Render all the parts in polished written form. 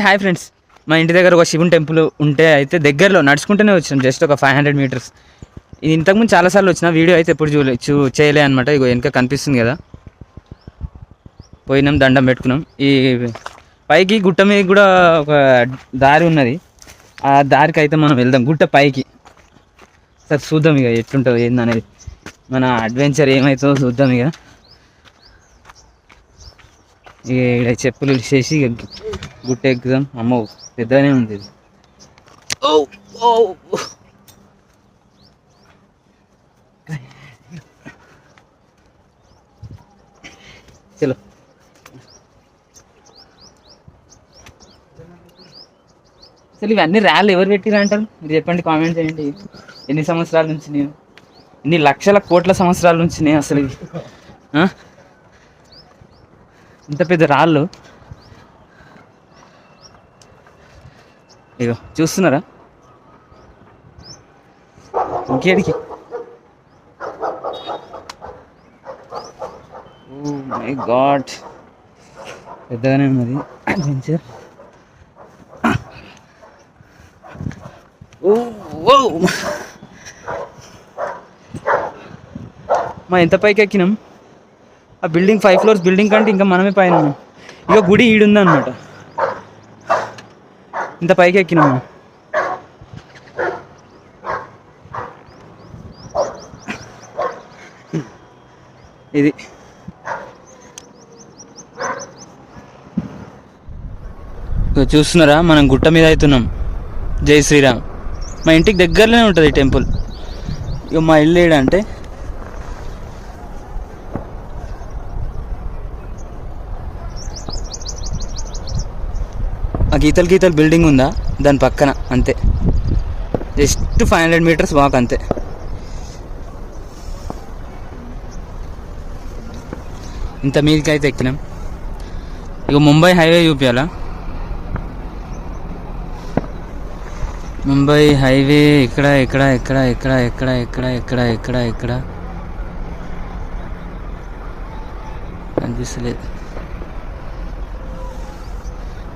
Hi friends, మా ఇంటి దగ్గర ఒక శివుని టెంపుల్ ఉంటే అయితే దగ్గరలో నడుచుకుంటూనే వచ్చినాం. జస్ట్ ఒక 500 మీటర్స్. ఇది ఇంతకుముందు చాలాసార్లు వచ్చిన వీడియో అయితే ఎప్పుడు చేయలే అనమాట. ఇగో వెనక కనిపిస్తుంది కదా, పోయినాం, దండం పెట్టుకున్నాం. ఈ పైకి గుట్ట మీద కూడా ఒక దారి ఉన్నది. ఆ దారికి అయితే మనం వెళ్దాం గుట్ట పైకి. సార్ చూద్దాం ఇక ఎట్లుంటుంది ఏందనేది, మన అడ్వెంచర్ ఏమవుతుందో చూద్దాం. ఇక ఇక్కడ చెప్పులు చేసి గుట్ట ఎక్కుదాం. అమ్మో పెద్దగానే ఉంది ఇది. ఓ ఓ చలో. అసలు ఇవన్నీ ర్యాలు ఎవరు పెట్టిరా అంటారు మీరు చెప్పండి, కామెంట్ చేయండి. ఎన్ని సంవత్సరాల నుంచి నేను, ఎన్ని లక్షల కోట్ల సంవత్సరాల నుంచి నేను అసలు ఇంత పెద్ద రాళ్ళు. ఇగో చూస్తున్నారా ఇంకేడికి. ఓ మై గాడ్, పెద్దగానే ఉన్నది అడ్వెంచర్. మా ఎంత పైకి ఎక్కినాం. ఆ బిల్డింగ్ 5 floors బిల్డింగ్ కంటే ఇంకా మనమే పైన ఉన్నాం. ఇక గుడి ఈడుందనమాట, ఇంత పైకి ఎక్కినాము. ఇది చూస్తున్నారా, మనం గుట్ట మీద అవుతున్నాం. జై శ్రీరామ్. మా ఇంటికి దగ్గరలోనే ఉంటుంది ఈ టెంపుల్. ఇక మా ఇల్లు ఏడంటే ఆ గీతలు బిల్డింగ్ ఉందా దాని పక్కన, అంతే. జస్ట్ 500 మీటర్స్ వాక్ అంతే. ఇంత మీదకి అయితే ఎక్కినాం. ఇక ముంబై హైవే చూపించాలా. ముంబై హైవే ఇక్కడ ఇక్కడ ఇక్కడ ఇక్కడ ఇక్కడ ఇక్కడ ఇక్కడ ఇక్కడ ఇక్కడ కనిపిస్తలేదు.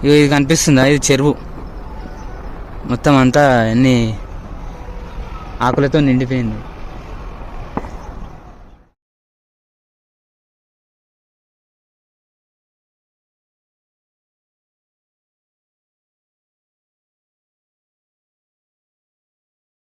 ఇది కనిపిస్తుందా, ఇది చెరువు. మొత్తం అంతా అన్ని ఆకులతో నిండిపోయింది.